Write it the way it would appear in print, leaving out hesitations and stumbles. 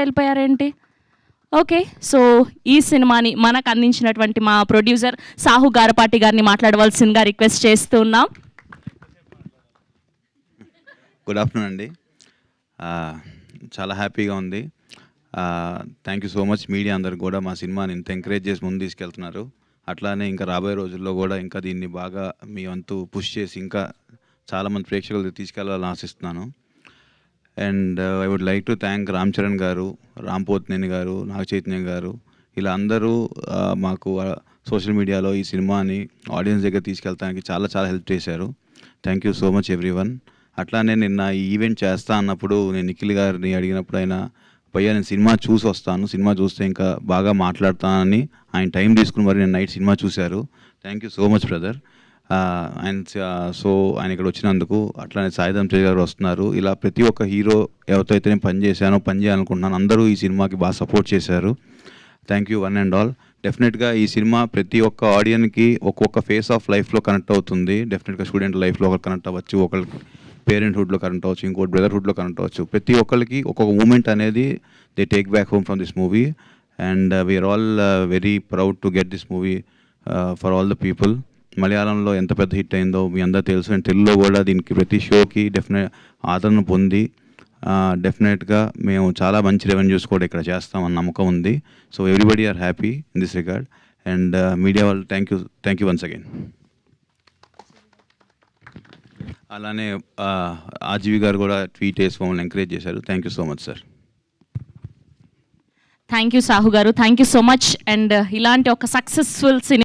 వెళ్ళిపోయారేంటి? Okay. So, ఈ సినిమాని మనకు అందించినటువంటి మా ప్రొడ్యూసర్ సాహు గారపాటి గారిని మాట్లాడవలసిందిగా రిక్వెస్ట్ చేస్తూ ఉన్నాం. గుడ్ ఆఫ్టర్నూన్ అండి. చాలా హ్యాపీగా ఉంది. Thank you so much media అందరు కూడా మా సినిమాని ఇంత ఎంకరేజ్ చేసి ముందు తీసుకెళ్తున్నారు. అట్లానే ఇంకా రాబోయే రోజుల్లో కూడా ఇంకా దీన్ని బాగా మీ వంతు పుష్ చేసి ఇంకా చాలామంది ప్రేక్షకులు తీసుకెళ్లాలని ఆశిస్తున్నాను. And I would like to thank Ram Charan గారు, రామ్ పోతినేని గారు, నాగ చైతన్య గారు, ఇలా అందరూ మాకు సోషల్ మీడియాలో ఈ సినిమాని ఆడియన్స్ దగ్గర తీసుకెళ్తానికి చాలా చాలా హెల్ప్ చేశారు. Thank you so much everyone. అట్లానే నిన్న ఈ ఈవెంట్ చేస్తా అన్నప్పుడు నేను నిఖిల్ గారిని అడిగినప్పుడు భయ్యా నేను సినిమా చూసి వస్తాను, సినిమా చూస్తే ఇంకా బాగా మాట్లాడతానని ఆయన టైం తీసుకుని మరి నేను నైట్ సినిమా చూశారు. Thank you so much brother. ఆయన ఇక్కడ వచ్చినందుకు. అట్లానే సాయిధం తేజ్ గారు వస్తున్నారు. ఇలా ప్రతి ఒక్క హీరో ఎవరితో అయితే నేను పని చేయాలనుకుంటున్నాను అందరూ ఈ సినిమాకి బాగా సపోర్ట్ చేశారు. Thank you one and all. డెఫినెట్గా ఈ సినిమా ప్రతి ఒక్క ఆడియన్కి ఒక్కొక్క ఫేస్ ఆఫ్ లైఫ్లో కనెక్ట్ అవుతుంది. డెఫినెట్గా స్టూడెంట్ లైఫ్లో ఒకరు కనెక్ట్ అవ్వచ్చు, ఒకరికి పేరెంట్హుడ్లో కనెక్ట్ అవ్వచ్చు, ఇంకోటి బ్రదర్హుడ్లో కనెక్ట్ అవ్వచ్చు. ప్రతి ఒక్కరికి ఒక్కొక్క మూమెంట్ అనేది they take back home from this movie. And we are all very proud to get this movie for all the people. మలయాళంలో ఎంత పెద్ద హిట్ అయిందో మీ అందరూ తెలుసు. అండ్ తెలుగులో కూడా దీనికి ప్రతి షోకి ఆదరణ పొంది డెఫినెట్గా మేము చాలా మంచి రెవెన్యూస్ కూడా ఇక్కడ చేస్తామన్న నమ్మకం ఉంది. So everybody are happy in this regard. And media వాళ్ళు థ్యాంక్ యూ వన్స్ అగైన్. అలానే ఆర్జీవి గారు కూడా ట్వీట్ చేసి మమ్మల్ని ఎంకరేజ్ చేశారు. Thank you so much sir. Thank you Sahu garu, thank you so much. And ఇలాంటి ఒక సక్సెస్ఫుల్ సినిమా